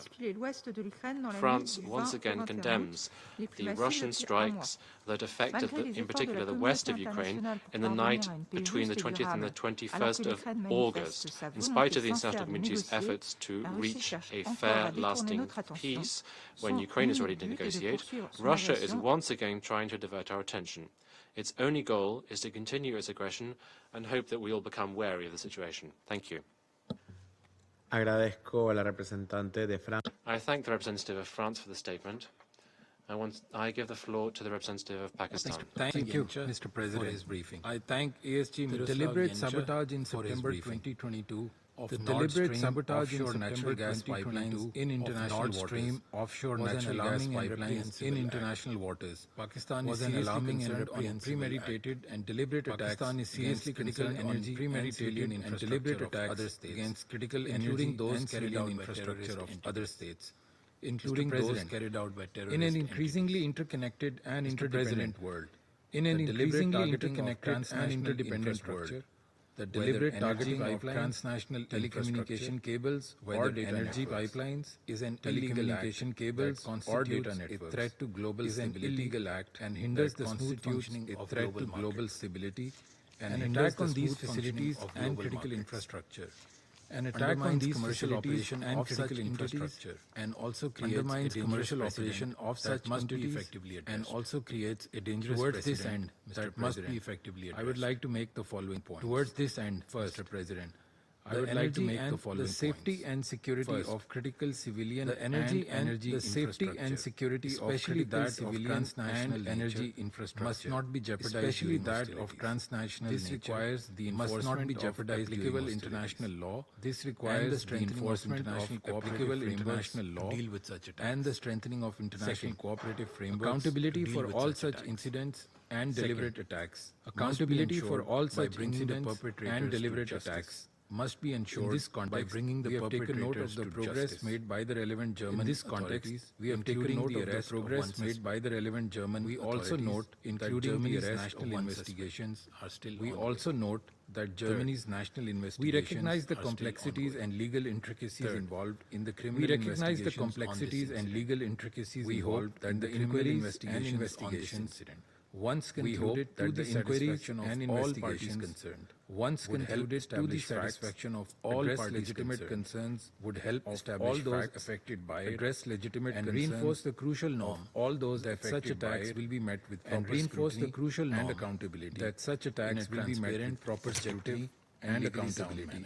France once again condemns the Russian strikes that affected, in particular, the west of Ukraine in the night between the 20th and the 21st of August. In spite of the international community's efforts to reach a fair, lasting peace when Ukraine is ready to negotiate, Russia is once again trying to divert our attention. Its only goal is to continue its aggression and hope that we all become wary of the situation. Thank you. Agradezco a la representante de Francia. I thank the representative of France for the statement. I give the floor to the representative of Pakistan. Thank you, Mr. President, for his briefing. I thank ASG the deliberate sabotage in September 2022 the deliberate sabotage offshore natural gas pipelines in international Nord Stream offshore natural gas pipelines in international waters. Pakistan was an alarming and premeditated and deliberate attack. Pakistan is seriously concerned on premeditated and deliberate attacks against critical including those carried out infrastructure of other states, including those carried out by terrorists. In an increasingly interconnected and interdependent world, in an increasingly interconnected and interdependent world, the deliberate targeting of transnational telecommunication cables or energy pipelines is an telecommunication cables or data networks a threat to global stability, illegal act and hinders the smooth functioning of threat to global stability, and an attack on these facilities and critical infrastructure. An attack on these commercial operation and critical infrastructure and also undermines commercial operation of such must be effectively addressed and also creates a dangerous towards this end that must be effectively addressed. I would like to make the following points. Towards this end, first, Mr. President, I would like to make the following points. The safety and security of critical civilian and the safety and security especially of that civilian and energy infrastructure must not be jeopardized, especially that of transnational this requires the enforcement of applicable international law. This requires the enforcement of applicable international law deal with such attacks and the strengthening of international cooperative frameworks. Accountability for all such incidents and deliberate attacks. Accountability for all such incidents and deliberate attacks must be ensured. In this context, by bringing the perpetrators note of the progress made by the relevant German authorities. In this context, we have taken note of the progress made by the relevant German authorities. We also note, including the arrest of investigations, are still we also note that Germany's national investigations. We recognize the complexities and legal intricacies involved in the criminal investigations. We recognize the complexities and legal intricacies involved in the inquiries and investigations. Once concluded to the satisfaction of all parties concerned, once concluded to the satisfaction of all legitimate concerns, would help establish all those affected by address legitimate and reinforce the crucial norm. All those that such attacks will be met with proper reinforce the crucial norm and accountability. That such attacks will be met with proper scrutiny and accountability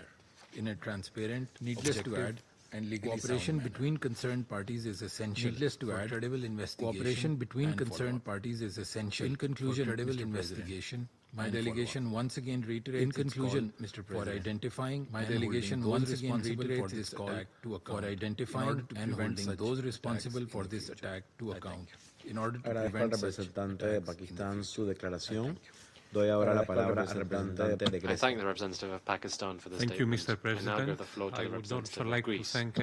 in a transparent, needless to add, and cooperation between concerned parties is essential. Needless to add, credible investigation. Cooperation between concerned parties is essential. In conclusion, credible investigation. My delegation once again reiterates in conclusion, Mr. President, for identifying my delegation once again reiterates this attack to account. For identifying and holding those responsible for this attack to account. In order to prevent such attacks. Doy ahora la palabra al representante de Grecia. I thank the representative of Pakistan for the statement. Thank you, Mr. President. I now give the floor to the representative of Greece. Thank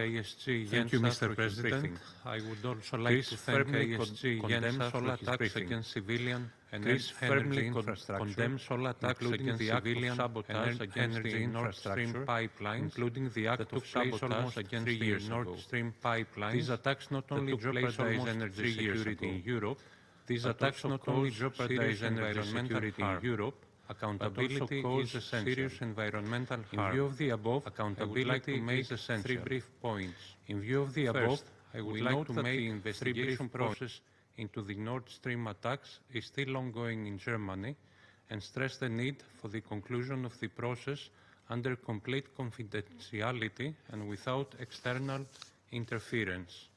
you, Mr. President. I would also like to thank ASG condemns all attacks against civilian and energy infrastructure, condemns all attacks against civilian sabotage against the Nord Stream pipeline, including the act of sabotage against the Nord Stream pipeline. These attacks not only jeopardize energy security in Europe, these attacks not only jeopardize environmental security in Europe, accountability is a serious environmental harm. In view of the above, accountability is like to make 3 brief points. In view of the above, I would like to make the investigation process into the Nord Stream attacks is still ongoing in Germany and stress the need for the conclusion of the process under complete confidentiality and without external interference.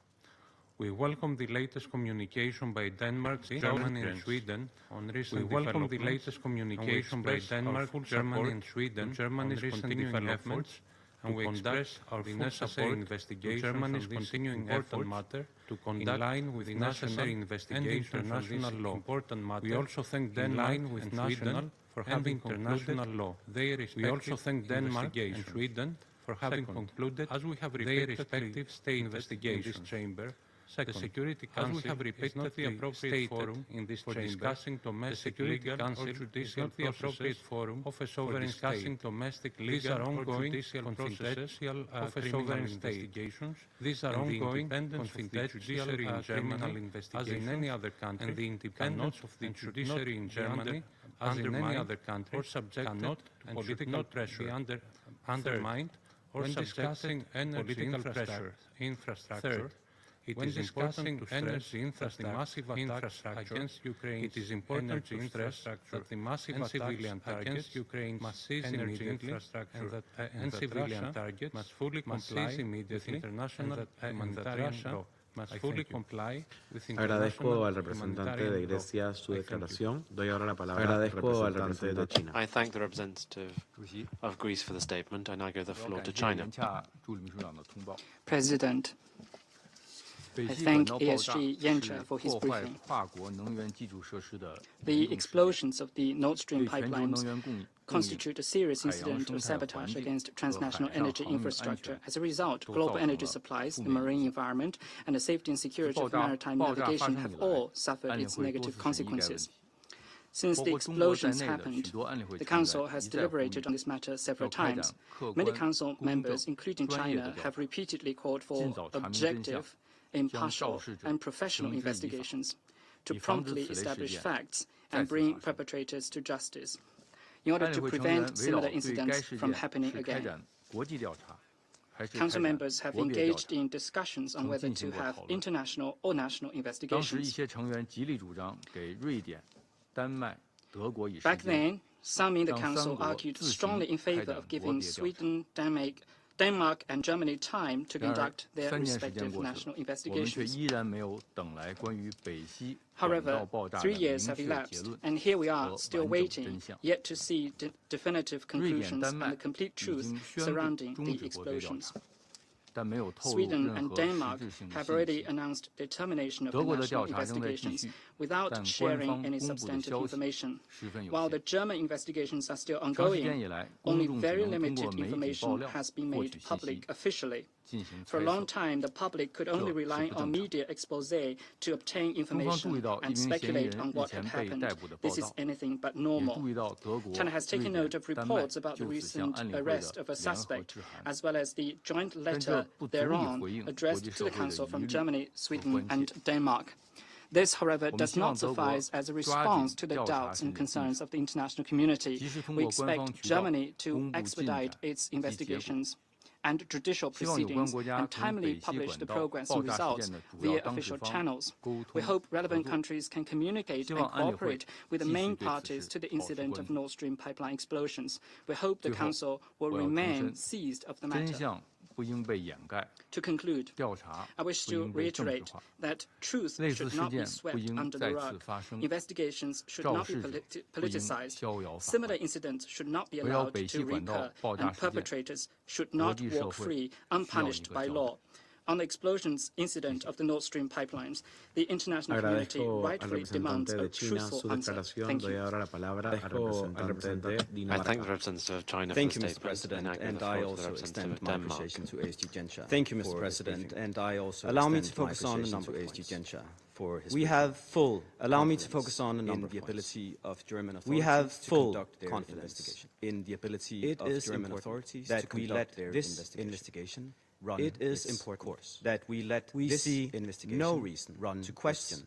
We welcome the latest communication by Denmark, Germany and Sweden on recent developments. We welcome the latest communication by Denmark, Germany and Sweden Germany's continuing efforts, and we express our necessary investigation Germany's continuing effort matter to conduct in line with necessary investigation and international law. Important matter. We also thank Denmark and Sweden for having international law. We also thank Denmark and Sweden for having concluded, as we have their respective state investigations in this chamber. Second, the Security Council as we have repeated, is not the appropriate forum in this for discussing domestic legal or judicial the appropriate forum of a sovereign discussing domestic legal or judicial confidential of a sovereign investigations. These are ongoing and confidential criminal investigations, as in any other country, and the independence of the judiciary in Germany, as in any other country, or subjected to political pressure, undermined or subjecting political pressure. Infrastructure. It is important to stress that the massive attacks against Ukraine, it is important to stress that the massive civilian against Ukraine's massive energy infrastructure and civilian targets must fully comply immediately with international humanitarian law. Agradezco al representante de Grecia su declaración. Doy ahora la palabra al representante de China. I thank the representative of Greece for the statement. I now give the floor to China. President, I thank ESG Yencha for his briefing. The explosions of the Nord Stream pipelines constitute a serious incident of sabotage against transnational energy infrastructure. As a result, global energy supplies, the marine environment, and the safety and security of maritime navigation have all suffered its negative consequences. Since the explosions happened, the Council has deliberated on this matter several times. Many Council members, including China, have repeatedly called for objective, impartial, and professional investigations to promptly establish facts and bring perpetrators to justice in order to prevent similar incidents from happening again. Council members have engaged in discussions on whether to have international or national investigations. Back then, some in the Council argued strongly in favor of giving Sweden, Denmark and Germany time to conduct their respective national investigations. However, 3 years have elapsed, and here we are still waiting, yet to see definitive conclusions and the complete truth surrounding the explosions. Sweden and Denmark have already announced their termination of the national investigations without sharing any substantive information. While the German investigations are still ongoing, only very limited information has been made public officially. For a long time, the public could only rely on media expose to obtain information and speculate on what had happened. This is anything but normal. China has taken note of reports about the recent arrest of a suspect, as well as the joint letter thereon addressed to the Council from Germany, Sweden, and Denmark. This, however, does not suffice as a response to the doubts and concerns of the international community. We expect Germany to expedite its investigations and judicial proceedings and timely publish the progress and results via official channels. We hope relevant countries can communicate and cooperate with the main parties to the incident of Nord Stream pipeline explosions. We hope the Council will remain seized of the matter. To conclude, I wish to reiterate that truth should not be swept under the rug. Investigations should not be politicized. Similar incidents should not be allowed to recur, and perpetrators should not walk free, unpunished by law. On the explosions incident of the Nord Stream pipelines, the international community rightfully demands a truthful answer. Thank you. I thank the representative of China for the statement. Mr. President, and I also extend my appreciation to ASG Yencha. Thank you, Mr. President, and I also allow me to focus on a number of points. We have full confidence in the ability of German authorities to conduct their investigation. It is important that we see no reason to question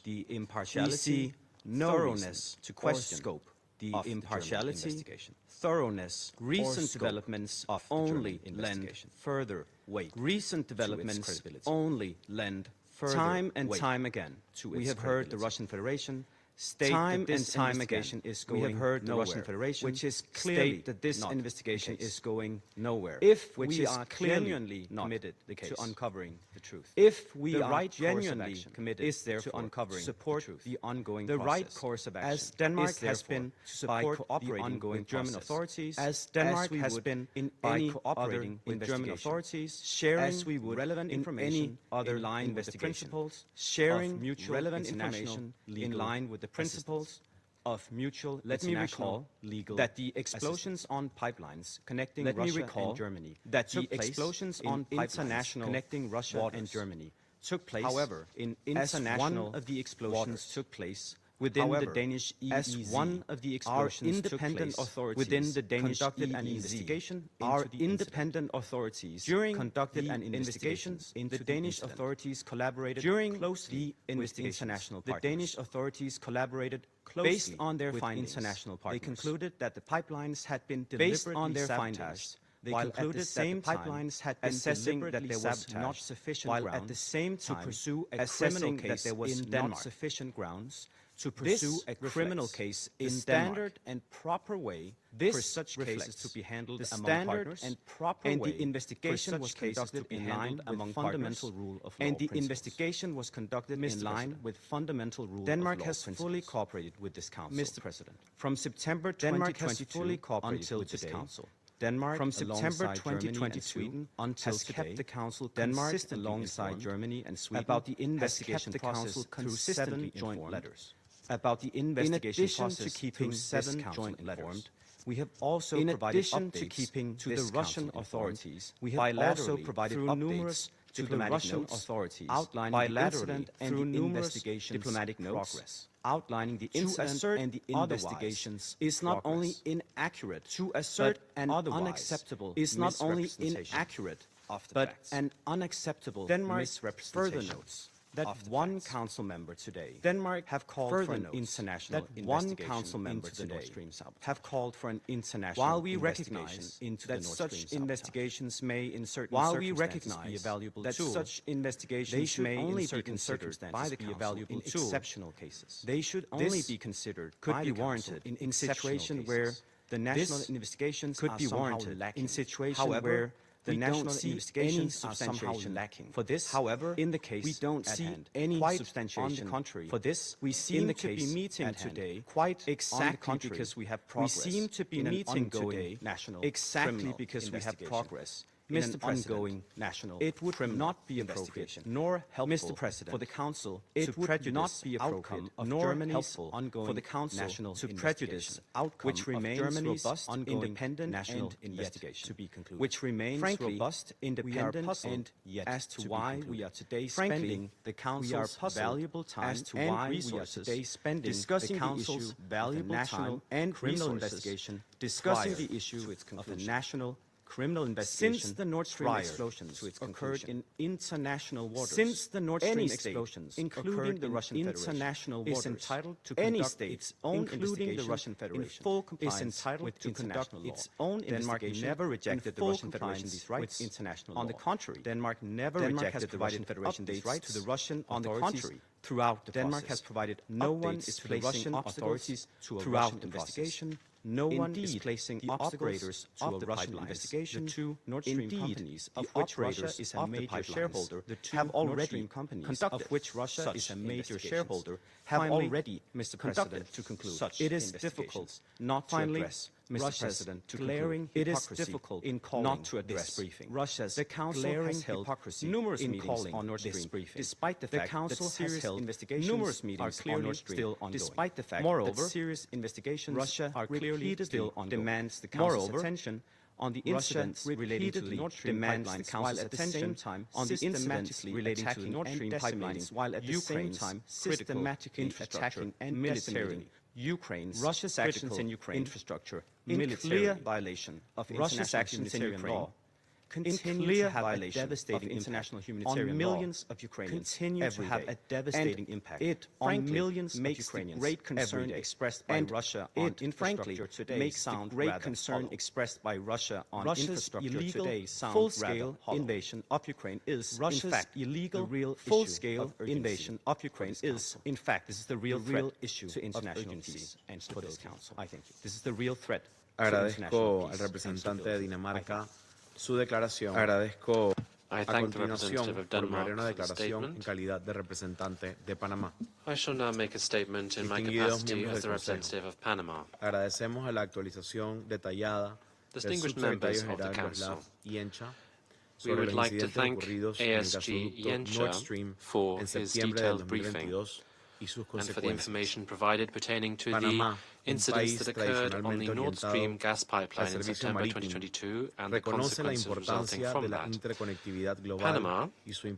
the impartiality, thoroughness to question scope, the impartiality, thoroughness. Recent developments only lend further weight. Recent developments only lend further time and time again. We have heard the Russian Federation state time and time again we have heard the Russian Federation, which is clearly that this investigation is going nowhere. If we are genuinely committed to uncovering the truth, if we are genuinely committed to uncovering support the ongoing process, the right course of action, as Denmark has been by cooperating with German authorities, as Denmark has been in any cooperating with German authorities, sharing relevant information in line with the principles, sharing mutual relevant information in line with the principles of mutual international legal. That the explosions on pipelines connecting Russia and Germany, that the explosions on international connecting Russia and Germany took place. However, in international one of the explosions took place within the Danish EEZ. As one of the explosions independent authorities within the Danish conducted an investigation. Our independent authorities conducted an investigation. The Danish authorities collaborated closely with international partners. The Danish authorities collaborated closely based on their findings. International partners. They concluded that the pipelines had been deliberately sabotaged. They concluded that the pipelines had been assessing that there was not sufficient grounds, while at the same time to pursue a criminal case that there was not sufficient grounds to pursue a criminal case in standard and proper way for such cases to be handled among partners, and the investigation was conducted in line among fundamental rule of law. And the investigation was conducted in line with fundamental rule of law. Denmark has fully cooperated with this Council, Mr. President. From September 2022 until this Council. Denmark, from September 2022 until today, kept the Council Denmark, alongside Germany and Sweden, about the investigation process through 7 joint letters. About the investigation process to keeping 7 joint letters, we have also provided updates to the Russian authorities. We have also provided updates to the Russian authorities outlining the incident and the investigation diplomatic progress. Outlining the incident and the investigations is not only inaccurate, to assert an unacceptable is not only inaccurate, but an unacceptable misrepresentation. Further notes that one council member today, Denmark, have called for an international investigation into the Nord Stream sabotage. Have called for an international while we recognize that such investigations may, in certain circumstances, be a valuable tool. Such investigations may only be considered by the Council in exceptional cases. They should only be considered could be warranted in situation where the national investigations could be warranted in situation where the national investigations are somehow lacking. For this, however, in the case we don't see any substantiation. On the contrary, for this, we seem to be meeting today quite exactly because we have progress. We seem to be meeting today national exactly because we have progress. Mr. President, national, it would not be appropriate nor helpful, Mr. President, for the Council to prejudice the outcome of Germany's ongoing for the Council to prejudice outcome which remains robust, independent national investigation to be concluded, which remains robust, independent, and yet as to why we are today spending the Council's valuable time as to why we are today spending discussing the Council's valuable time and criminal investigation, discussing the issue of the national criminal investigation since the Nord Stream explosions occurred in international waters. Since the Nord Stream explosions, including the Russian international waters, is entitled to conduct its own including the Russian Federation in full compliance is entitled with to international law. Its own Denmark never rejected the Russian Federation these rights with international law. On the contrary, Denmark never rejected the Russian Federation these rights to the Russian on the contrary. Throughout the Denmark has provided no one is placing authorities to a Russian investigation. No one is placing the operators to a Russian investigation. The 2 Nord Stream companies, of which Russia is a major shareholder, have already companies of which Russia is a major shareholder have already, Mr. President, to conclude such it is difficult not to address Mr. President, to glaring it is difficult in calling not to address briefing. Russia's the Council has held numerous meetings on Nord Stream briefing, despite the fact that serious investigations numerous meetings are clearly still ongoing. Despite the fact that serious investigations Russia are clearly still ongoing. Demands the Council's attention on the incidents relating to the Nord Stream pipelines, while at the same time on the incidents relating to the Nord Stream pipelines, while at the same time systematically attacking and militarily Ukraine's Russia's actions in Ukraine infrastructure, in clear violation of Russia's actions in Ukraine, continue to have a devastating international humanitarian on millions of Ukrainians continue to have a devastating impact. It on millions of Ukrainians. Great concern expressed by Russia on infrastructure today makes great concern expressed by Russia on infrastructure today. Full-scale invasion of Ukraine is Russia's in fact illegal, real full-scale invasion of Ukraine is in fact this is the real issue to international peace and for this Council. I think this is the real threat. Agradezco al representante de Dinamarca su declaración. Agradezco a continuación por una declaración en calidad de representante de Panamá. I shall now make a statement in my capacity as the representative of Panama. Agradecemos a la actualización detallada del subsecretario general Miroslav Yencha sobre los incidentes ocurridos en el gasoducto Nord Stream en septiembre del 2022 y sus consecuencias. And for the information provided pertaining to the incidents that occurred on the Nord Stream gas pipeline in September 2022 and the consequences resulting from that. Panama,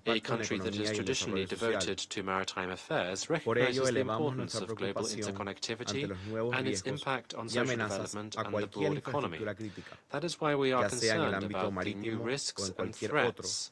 a country that is traditionally devoted to maritime affairs, recognizes the importance of global interconnectivity and its impact on social development and the broad economy. That is why we are concerned about the new risks and threats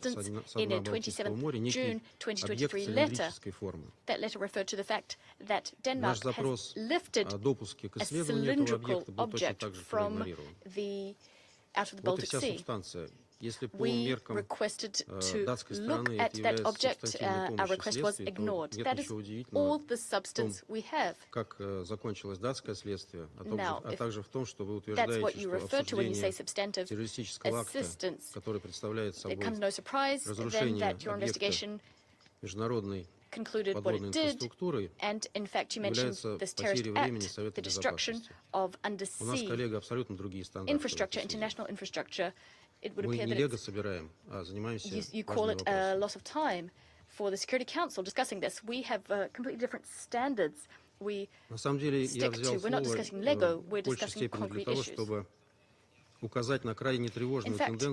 substance in a 27 June 2023 letter. That letter referred to the fact that Denmark has lifted a cylindrical object from out of the Baltic Sea. We requested to look at that object. Our request was ignored. That is all the substance we have. Now, if that's what you refer to when you say substantive assistance, it comes no surprise then that your investigation concluded what it did, and in fact you mentioned this terrorist act, the destruction of undersea infrastructure, international infrastructure, it would appear that you call it a loss of time for the Security Council discussing this. We have completely different standards we stick to. We're not discussing Lego, we're discussing concrete issues. In fact,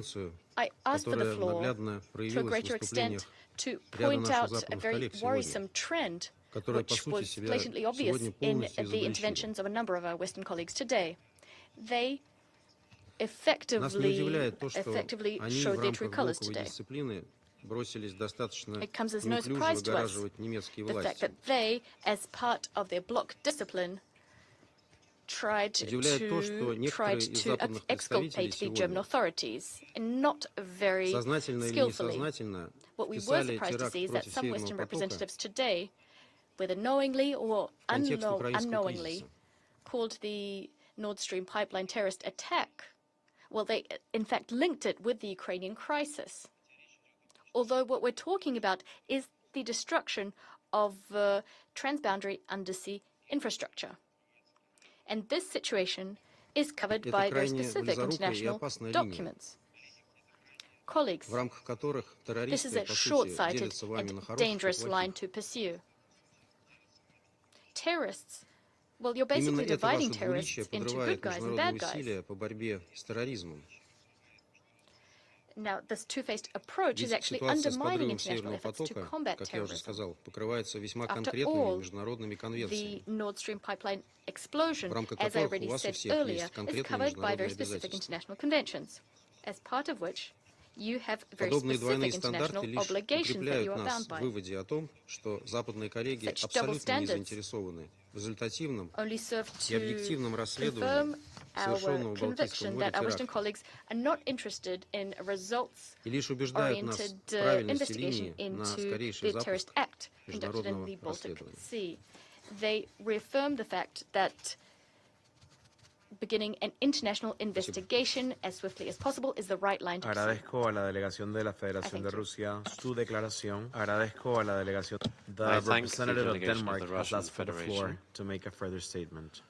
I asked for the floor to a greater extent to point out a very worrisome trend which was blatantly obvious in the interventions of a number of our Western colleagues today. They effectively showed their true colors today. It comes as no surprise to us, the fact that they, as part of their bloc discipline, tried to exculpate the German authorities, and not very skillfully. What we were surprised to see is that some Western representatives today, whether knowingly or unknowingly, called the Nord Stream pipeline terrorist attack. Well, they in fact linked it with the Ukrainian crisis. Although what we're talking about is the destruction of transboundary undersea infrastructure. And this situation is covered by very specific international documents. Colleagues, this is a short-sighted and dangerous line to pursue. Terrorists, well, you're basically dividing terrorists into good guys and bad guys. Now, this two-faced approach is actually undermining international efforts to combat terrorism. After all, the Nord Stream pipeline explosion, as I already said earlier, is covered by very specific international conventions, as part of which you have very specific international obligations that you are bound by. Such double standards only serve to confirm our conviction that our Western colleagues are not interested in a results-oriented investigation into the terrorist act conducted in the Baltic Sea. They reaffirm the fact that beginning an international investigation as swiftly as possible is the right line to pursue. Agradezco a la delegación de la Federación de Rusia su declaración. Agradezco a la delegación. The representative of Denmark has asked for the floor to make a further statement.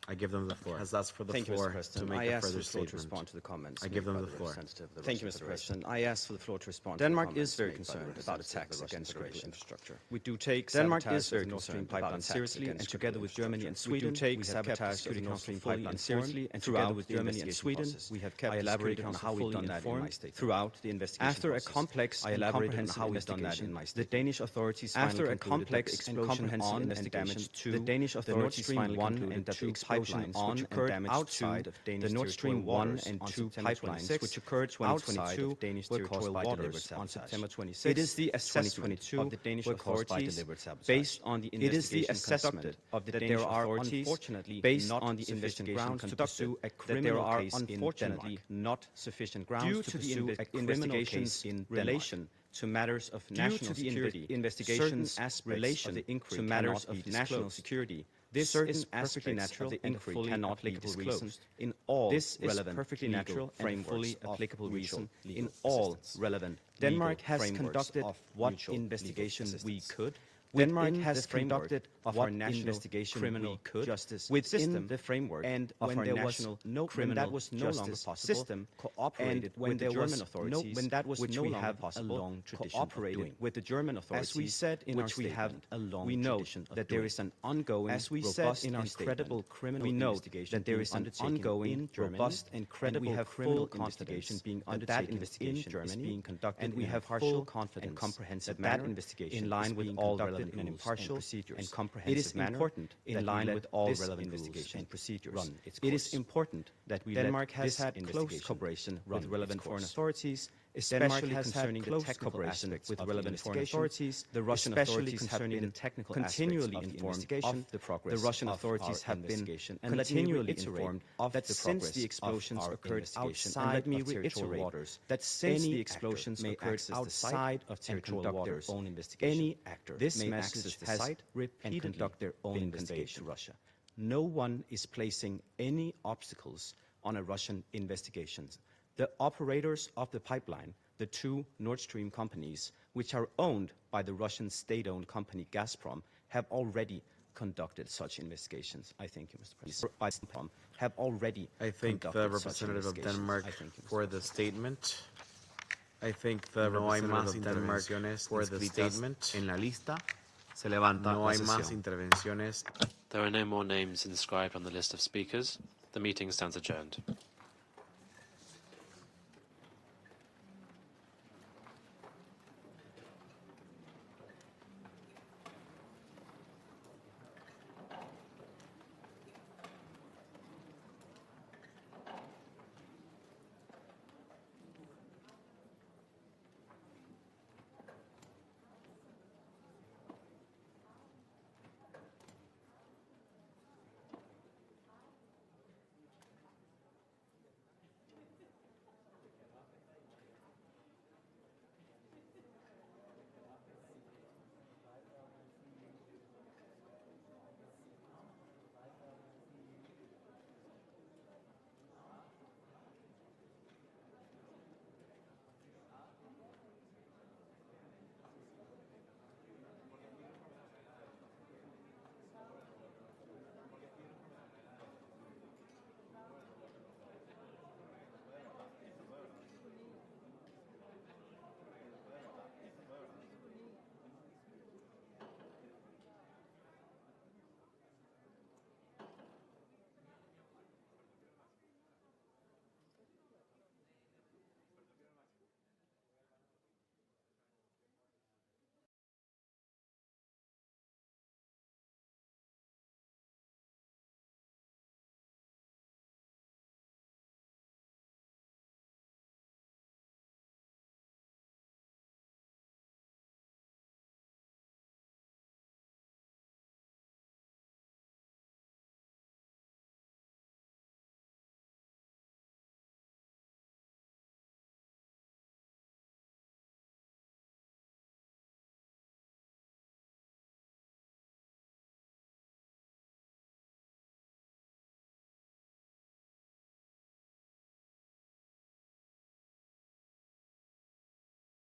I give them the floor. Has asked for the floor to make a further statement. To respond to the comments. I give them the floor. Thank you, Mr. President. I ask for the floor to respond. Denmark is very concerned about attacks against critical infrastructure. We do take Denmark is very concerned pipeline seriously, and together with Germany and Sweden, we take sabotage of the Nord Stream pipeline seriously, and together with Germany and Sweden, we have kept elaborated on how we've done that in my statement throughout the investigation. After a complex and comprehensive investigation, the Danish authorities after a complex and comprehensive investigation, the Danish authorities finally concluded that the pipelines which occurred outside of the Nord Stream 1 and 2 pipelines, which occurred outside of Danish territorial waters on September 26. It is the assessment of the Danish authorities based on the investigation conducted that there are unfortunately based on the investigation conducted that there are unfortunately not sufficient grounds to pursue a criminal case in relation to matters of national security, investigations relation to matters of national security. This is perfectly natural and fully applicable reason in all relevant perfectly natural and fully applicable reason in all relevant. Denmark has conducted what investigation we could. Denmark has conducted what investigation criminal justice within the framework and of our national criminal justice system cooperated with the German authorities, when that was no longer possible, cooperated with the German authorities, as we said in our statement. We know that there is an ongoing, as we said in our credible criminal investigation. That there is an ongoing, robust, and credible criminal investigation being undertaken in Germany, being conducted, and we have full confidence and comprehensive that investigation in line with all relevant in an impartial and comprehensive manner. It is important, in line with all relevant investigation and procedures. It is important that we Denmark has had close cooperation with relevant foreign authorities, especially concerning the technical aspects with relevant foreign authorities. The Russian authorities have been continually informed of the progress. The Russian authorities have been continually informed of that since the explosions occurred outside. Let me reiterate that since the explosions occurred outside of territorial waters, any actor may access the site and conduct their own investigation to Russia. No one is placing any obstacles on a Russian investigation. The operators of the pipeline, the two Nord Stream companies, which are owned by the Russian state-owned company Gazprom, have already conducted such investigations. I thank you, Mr. President. Have already I thank the representative of Denmark for the statement. I think the representative of Denmark for the statement. En la lista se levanta no hay más intervenciones. There are no more names inscribed on the list of speakers. The meeting stands adjourned.